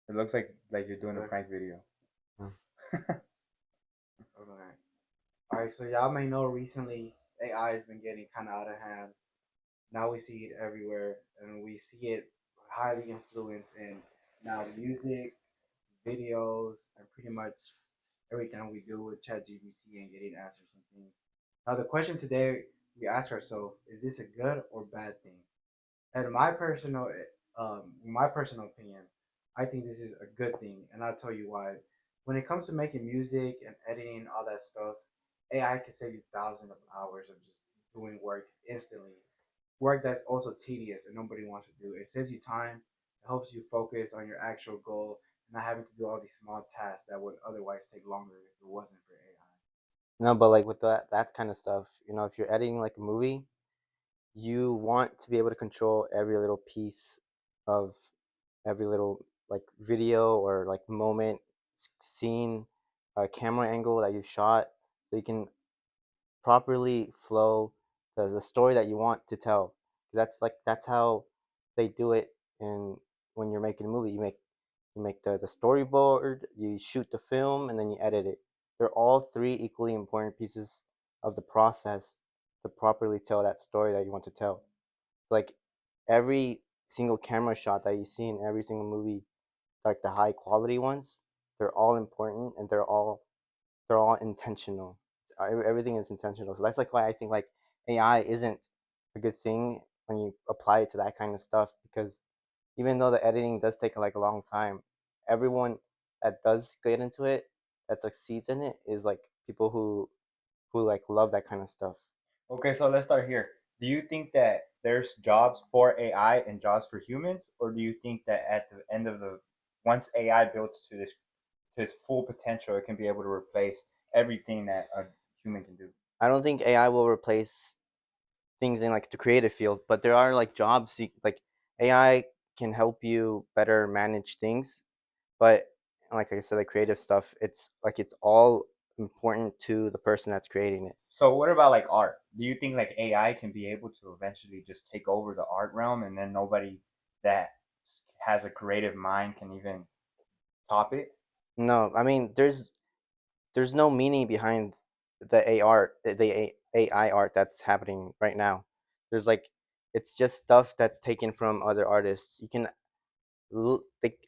It looks like you're doing a prank video. Hmm. Alright. Alright, so y'all may know recently AI has been getting kind of out of hand. Now we see it everywhere, and we see it highly influenced in now music, videos, and pretty much everything we do with ChatGPT and getting answers and things. Now the question today we ask ourselves: is this a good or bad thing? And my personal opinion, I think this is a good thing, and I'll tell you why. When it comes to making music and editing all that stuff, AI can save you thousands of hours of just doing work instantly. Work that's also tedious and nobody wants to do. It saves you time. It helps you focus on your actual goal and not having to do all these small tasks that would otherwise take longer if it wasn't for AI. No, but like with that kind of stuff, if you're editing like a movie, you want to be able to control every little piece of every little like video or like moment, scene, camera angle that you shot, so you can properly flow the story that you want to tell. That's how they do it. And when you're making a movie, you make the storyboard, you shoot the film, and then you edit it. They're all three equally important pieces of the process to properly tell that story that you want to tell. Like every single camera shot that you see in every single movie, like the high quality ones, they're all important and they're all intentional. Everything is intentional. So that's like why I think like AI isn't a good thing when you apply it to that kind of stuff, because even though the editing does take like a long time, everyone that does get into it, that succeeds in it, is like people who like love that kind of stuff. Okay, so let's start here. Do you think that there's jobs for AI and jobs for humans, or do you think that at the end of the once AI builds to its full potential, it can be able to replace everything that a human can do? I don't think AI will replace things in like the creative field, but there are like jobs like AI can help you better manage things, but like I said, like creative stuff, it's all important to the person that's creating it. So what about like art? Do you think like AI can be able to eventually just take over the art realm, and then nobody that has a creative mind can even top it? No, I mean there's no meaning behind the AI art that's happening right now. There's like it's just stuff that's taken from other artists. The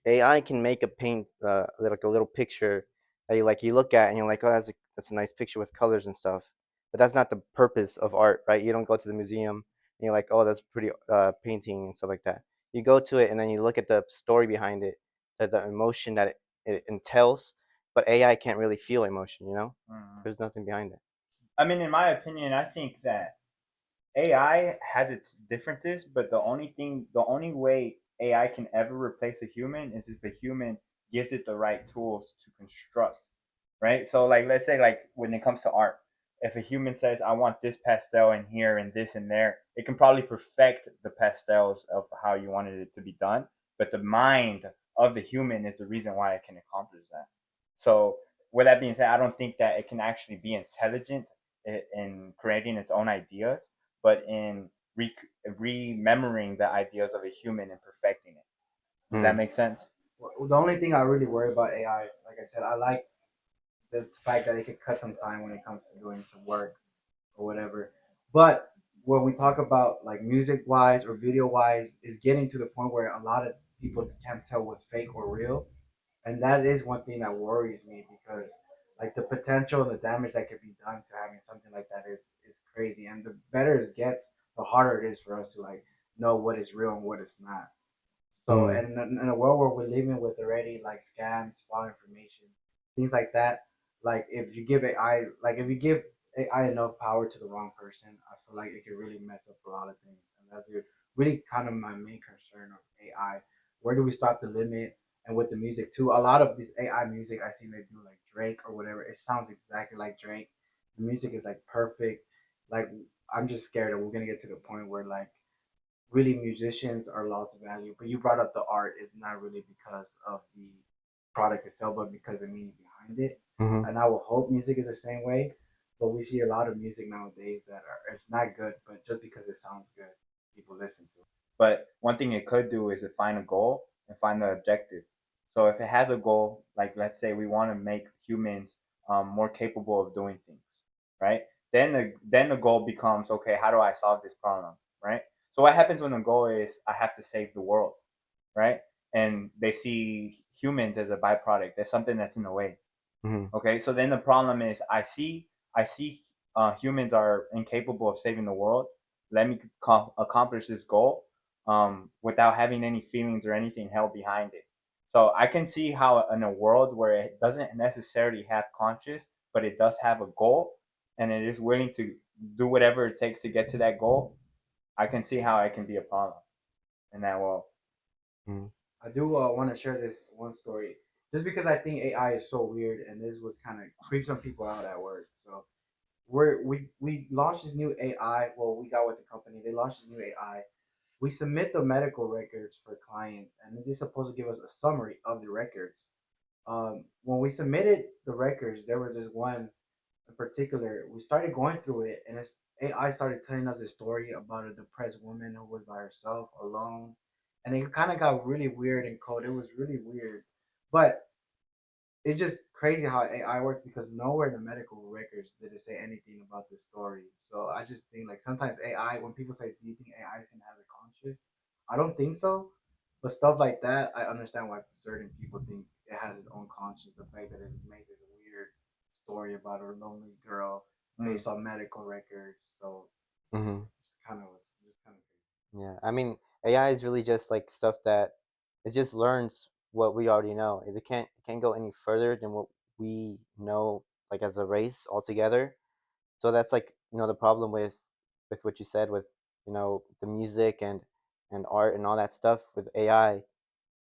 AI can make a paint like a little picture that you look at and you're like, oh, that's a nice picture with colors and stuff. But that's not the purpose of art, right? You don't go to the museum and you're like, oh, that's pretty painting and stuff like that. You go to it and then you look at the story behind it, the emotion that it entails. But AI can't really feel emotion, you know? Mhm. There's nothing behind it. I mean, in my opinion, I think that AI has its differences, but the only way AI can ever replace a human is if a human gives it the right tools to construct, right? So, like, let's say, like, when it comes to art, if a human says, I want this pastel in here and this and there, it can probably perfect the pastels of how you wanted it to be done. But the mind of the human is the reason why it can accomplish that. So, with that being said, I don't think that it can actually be intelligent in creating its own ideas, but in remembering the ideas of a human and perfecting it. Does that Hmm. make sense? Well, the only thing I really worry about AI, like I said, I like the fact that it could cut some time when it comes to doing some work or whatever. But when we talk about like music wise or video wise, is getting to the point where a lot of people can't tell what's fake or real, and that is one thing that worries me because like the potential and the damage that could be done to having something like that is crazy. And the better it gets, the harder it is for us to like know what is real and what is not. So, Hmm. and in a world where we're living with already like scams, false information, things like that, like if you give AI enough power to the wrong person, I feel like it could really mess up a lot of things. And that's really kind of my main concern of AI. Where do we stop the limit? And with the music too, a lot of this AI music I see they do like Drake or whatever, it sounds exactly like Drake. The music is like perfect. Like I'm just scared that we're gonna get to the point where like really musicians are lost value. But you brought up the art is not really because of the product itself, but because the meaning behind it. Hmm. And I will hope music is the same way. But we see a lot of music nowadays that are it's not good, but just because it sounds good, people listen to it. But one thing it could do is define a goal and find the objective. So if it has a goal, like let's say we want to make humans more capable of doing things, right? Then the goal becomes, okay, how do I solve this problem, right? So what happens when the goal is I have to save the world, right? And they see humans as a byproduct. There's something that's in the way. Mm-hmm. Okay, so then the problem is I see humans are incapable of saving the world. Let me accomplish this goal without having any feelings or anything held behind it. So I can see how in a world where it doesn't necessarily have conscious, but it does have a goal, and it is willing to do whatever it takes to get to that goal. I can see how it can be a problem in that world. Mm-hmm. I do want to share this one story, just because I think AI is so weird, and this was kind of creep some people out at work. So we launched this new AI. Well, we got with the company. They launched this new AI. We submit the medical records for clients, and it is supposed to give us a summary of the records. When we submitted the records, there was this one in particular. We started going through it, and AI started telling us a story about a depressed woman who was by herself, alone, and it kind of got really weird and cold. It was really weird, but it's just crazy how AI works, because nowhere in the medical records did it say anything about this story. So I just think like sometimes AI, when people say, "Do you think AI is gonna have a conscience?" I don't think so. But stuff like that, I understand why certain people think it has its own conscience. The fact that it made this weird story about a lonely girl Mm. based on medical records. So Mm-hmm. just kind of Yeah, I mean, AI is really just like stuff that it just learns what we already know. It can't go any further than what we know, like as a race altogether. So that's like the problem with what you said with the music and art and all that stuff with AI.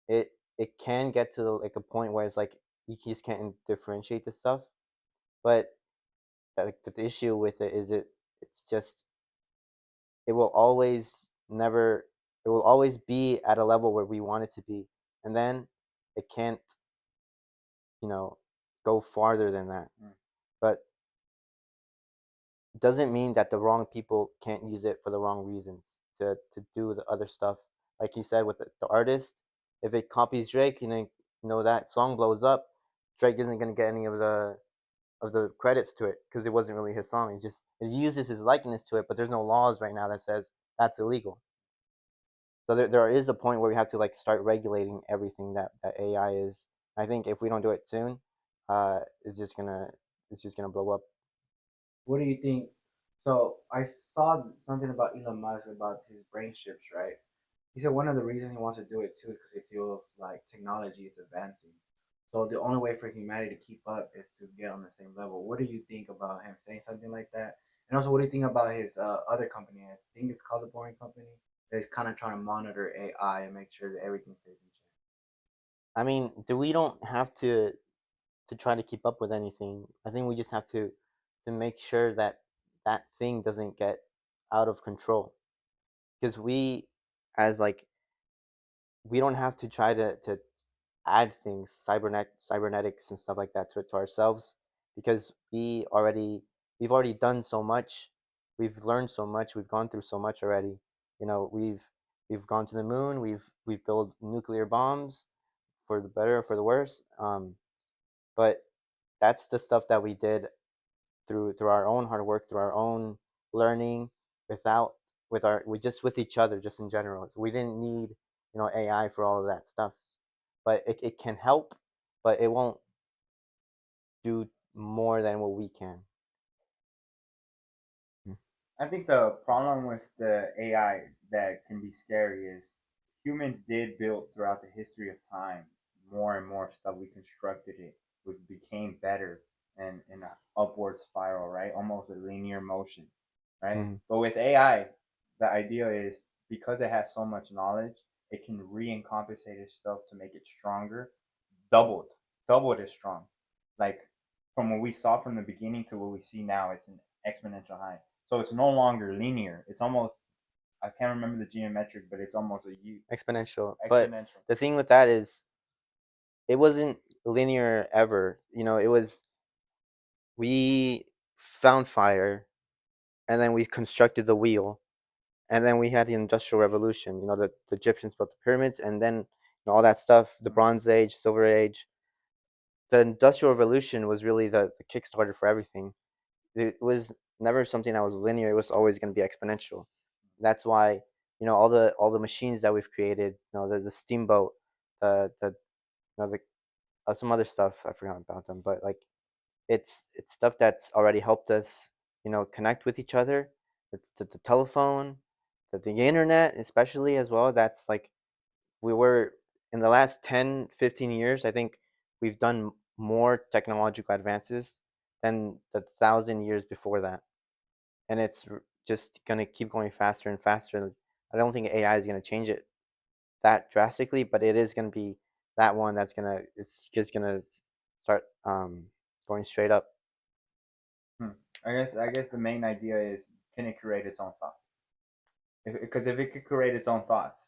It can get to like a point where it's like you just can't differentiate the stuff. But like the issue with it is it's just it will always never it will always be at a level where we want it to be, and then it can't you know go farther than that. Mm. But it doesn't mean that the wrong people can't use it for the wrong reasons to do the other stuff. Like you said with the artist, if it copies Drake, that song blows up, Drake isn't going to get any of the credits to it because it wasn't really his song. It uses his likeness to it, but there's no laws right now that says that's illegal. So there is a point where we have to like start regulating everything that AI is. I think if we don't do it soon, uh, it's just gonna it's just gonna blow up. What do you think? So I saw something about Elon Musk about his brain chips, right? He said one of the reasons he wants to do it too is because he feels like technology is advancing. So the only way for humanity to keep up is to get on the same level. What do you think about him saying something like that? And also, what do you think about his other company? I think it's called the Boring Company. That's kind of trying to monitor AI and make sure that everything stays in check. I mean, we don't have to try to keep up with anything. I think we just have to make sure that that thing doesn't get out of control. Because as like, we don't have to try to add things, cybernetics and stuff like that to ourselves, because we've already done so much, we've learned so much, we've gone through so much already. We've gone to the moon, we've built nuclear bombs for the better or for the worse. But that's the stuff that we did through our own hard work, through our own learning, without with each other, just in general. So we didn't need AI for all of that stuff, but it can help, but it won't do more than what we can. I think the problem with the AI that can be scary is humans did build throughout the history of time more and more stuff. We constructed it, we became better and in an upward spiral, right? Almost a linear motion, right? Mm-hmm. But with AI, the idea is because it has so much knowledge, it can re-encompassate its stuff to make it stronger, doubled, doubled as strong. Like from what we saw from the beginning to what we see now, it's an exponential high. So it's no longer linear. It's almost, I can't remember the geometric, but it's almost a U Exponential. But exponential. the thing with that is it wasn't linear ever. It was we found fire, and then we constructed the wheel, and then we had the industrial revolution. The Egyptians built the pyramids, and then and all that stuff. The Bronze Age, Silver Age. The Industrial Revolution was really the kickstarter for everything. It was never something that was linear. It was always going to be exponential. That's why all the machines that we've created, the steamboat, the the some other stuff I forgot about them, but like it's stuff that's already helped us connect with each other. It's the telephone, the internet especially as well. That's like we were in the last 10, 15 years. I think we've done more technological advances than the 1,000 years before that, and it's just gonna keep going faster and faster. I don't think AI is gonna change it that drastically, but it is gonna be that one that's gonna it's just gonna start going straight up. Hmm. I guess the main idea is, can it create its own thoughts? Because if it could create its own thoughts,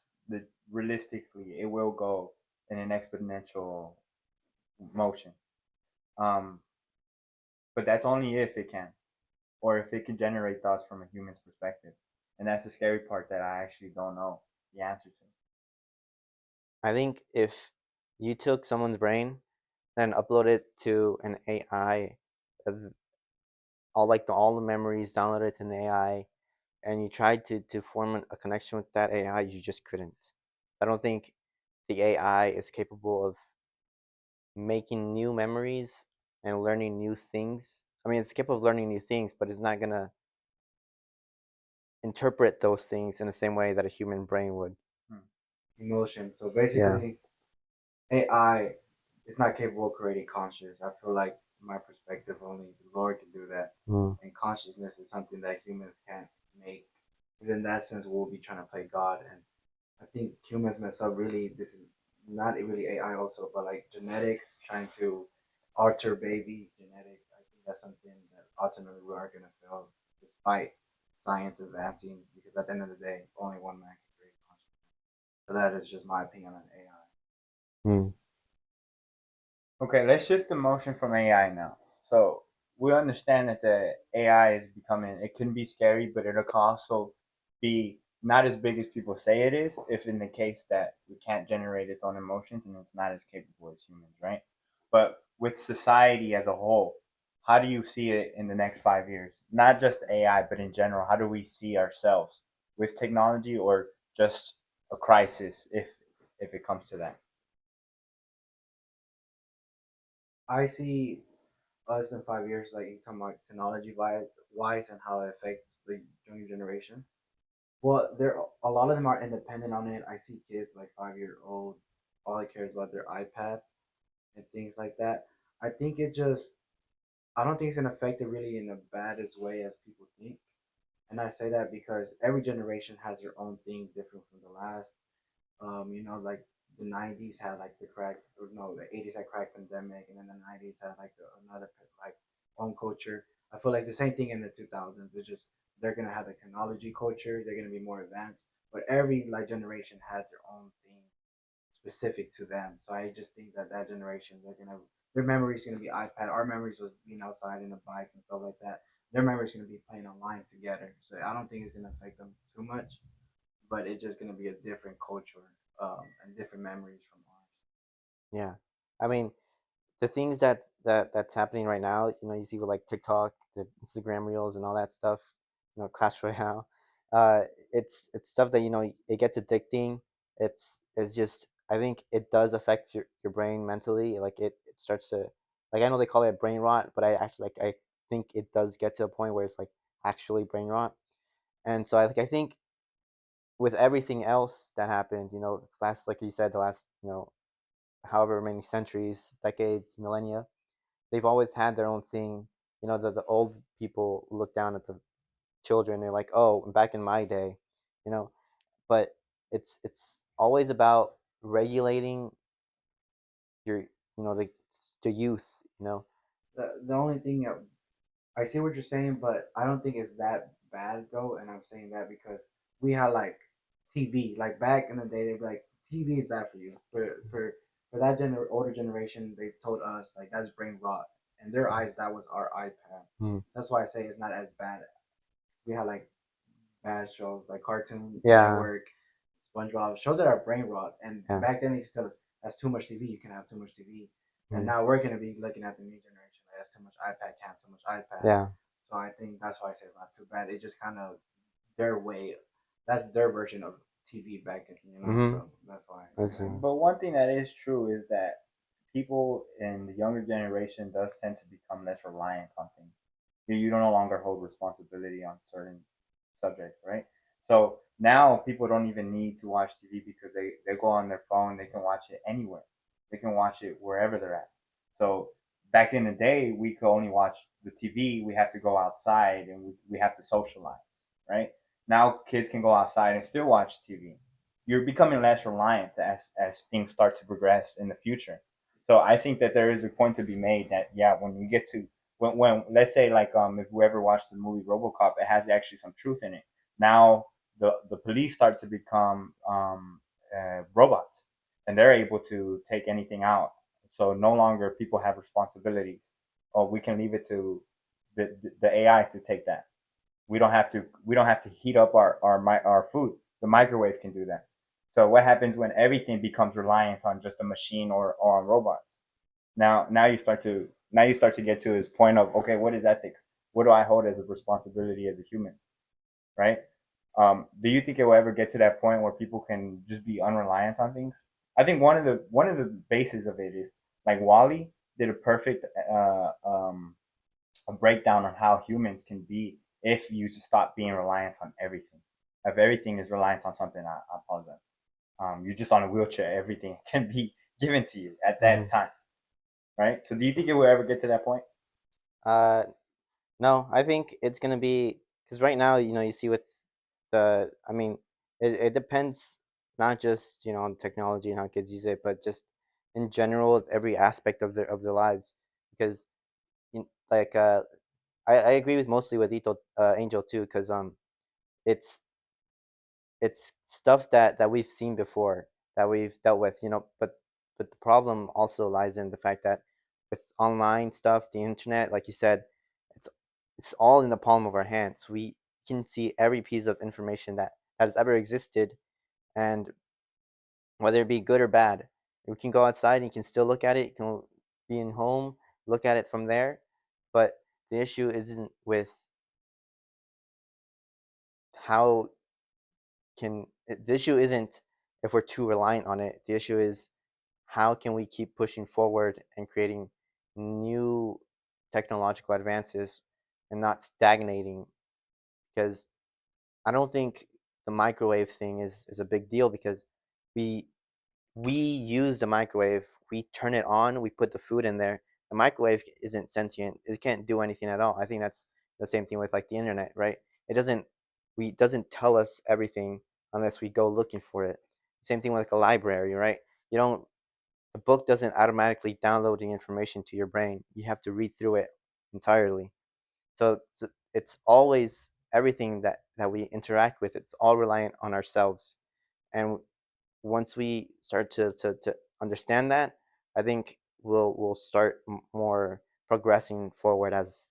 realistically it will go in an exponential motion. Um, but that's only if it can, or if it can generate thoughts from a human's perspective, and that's the scary part that I actually don't know the answer to. I think if you took someone's brain, then upload it to an AI, all the memories, download it to an AI, and you tried to form a connection with that AI, you just couldn't. I don't think the AI is capable of making new memories and learning new things. I mean, it's capable of learning new things, but it's not gonna interpret those things in the same way that a human brain would. Hmm. Emotion. So Yeah. basically, AI is not capable of creating conscious. I feel like, from my perspective, only the Lord can do that. Mm. And consciousness is something that humans can't make. And in that sense, we'll be trying to play God. And I think humans mess up really. This is not really AI also, but like genetics, trying to alter babies' genetics. I think that's something that ultimately we are going to fail despite science advancing, because at the end of the day, only one man can create consciousness. So that is just my opinion on AI. Mm. Okay, let's shift the motion from AI now. So we understand that the AI is becoming, it can be scary, but it can also be not as big as people say it is, if in the case that we can't generate its own emotions and it's not as capable as humans, right? But with society as a whole, how do you see it in the next 5 years? Not just AI, but in general, how do we see ourselves with technology, or just a crisis if it comes to that? I see us in 5 years, like you talking about technology wise and how it affects the younger generation. Well, there a lot of them are independent on it. I see kids like 5 year old, all they care is about their iPad and things like that. I think it just I don't think it's gonna affect it really in the baddest way as people think. And I say that because every generation has their own thing different from the last. Like the '90s had like the crack, or no, the '80s had crack pandemic, and then the '90s had like another like home culture. I feel like the same thing in the 2000s. It's just they're gonna have the technology culture. They're gonna be more advanced, but every like generation has their own thing specific to them. So I just think that that generation, their memory is gonna be iPad. Our memories was being outside in the bikes and stuff like that. Their memory is gonna be playing online together. So I don't think it's gonna affect them too much, but it's just gonna be a different culture and different memories from ours. Yeah. I mean, the things that's happening right now, you see with like TikTok, the Instagram reels and all that stuff, Clash Royale. Uh, it's stuff that it gets addicting. It's just I think it does affect your brain mentally. Like it starts to like I know they call it brain rot, but I actually I think it does get to a point where it's like actually brain rot. And so I think with everything else that happened, last like you said, the last however many centuries, decades, millennia, they've always had their own thing. The old people look down at the children. They're like, oh, back in my day, you know. But it's always about regulating your, the youth. The only thing that I see what you're saying, but I don't think it's that bad though. And I'm saying that because we had like TV, like back in the day, they'd be like, TV is bad for you. For that older generation, they told us like that's brain rot. In their eyes, that was our iPad. Hmm. That's why I say it's not as bad. We had like bad shows like Cartoon Yeah. Network, SpongeBob, shows that are brain rot. And Yeah. back then they used to tell us that's too much TV. You can have too much TV. And Mm. now we're gonna be looking at the new generation. Like, that's too much iPad. Can't have too much iPad. Yeah. So I think that's why I say it's not too bad. It just kind of their way. That's their version of TV back then. Mhm. So that's why. I see. But one thing that is true is that people in the younger generation does tend to become less reliant on things. You no longer hold responsibility on certain subjects, right? So now people don't even need to watch TV because they go on their phone, they can watch it anywhere. They can watch it wherever they're at. So back in the day, we could only watch the TV. We have to go outside and we have to socialize, right? Now kids can go outside and still watch TV. You're becoming less reliant as things start to progress in the future. So I think that there is a point to be made that yeah, when we get to when let's say like if we ever watched the movie RoboCop, it has actually some truth in it. Now the police start to become robots, and they're able to take anything out. So no longer people have responsibilities. Oh, we can leave it to the AI to take that. We don't have to heat up our food. The microwave can do that. So what happens when everything becomes reliant on just a machine or on robots? Now you start to get to this point of okay, what is ethics? What do I hold as a responsibility as a human, right? Do you think it will ever get to that point where people can just be unreliant on things? I think one of the bases of it is like Wally did a perfect a breakdown on how humans can be if you just stop being reliant on everything. If everything is reliant on something, I apologize. You're just on a wheelchair. Everything can be given to you at that time, right? So do you think it will ever get to that point? Uh, no, I think it's gonna be because right now, you see with I mean, it depends not just on technology and how kids use it, but just in general, every aspect of their lives. Because like I agree with mostly with Angel too, because it's it's stuff that we've seen before that we've dealt with, but the problem also lies in the fact that with online stuff, the internet, like you said, it's it's all in the palm of our hands. We can see every piece of information that has ever existed, and whether it be good or bad, we can go outside and you can still look at it. You can be in home, look at it from there, but the issue isn't with how the issue isn't if we're too reliant on it. The issue is how can we keep pushing forward and creating new technological advances and not stagnating? Because I don't think the microwave thing is a big deal because we we use the microwave, we turn it on, we put the food in there. The microwave isn't sentient. It can't do anything at all. I think that's the same thing with like the internet, right? It doesn't tell us everything unless we go looking for it. Same thing with like a library, right? You don't The book doesn't automatically download the information to your brain. You have to read through it entirely. So it's always everything that we interact with, it's all reliant on ourselves. And once we start to understand that, I think we'll start more progressing forward as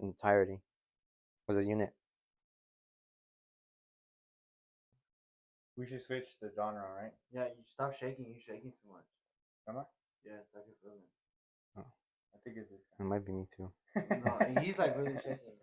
entirety, as a unit. We should switch the genre, right? Yeah, you stop shaking. You're shaking too much. Am I? Yes, I can feel it. Oh, I think it's this it might be me too. guy. No, he's like really shaking.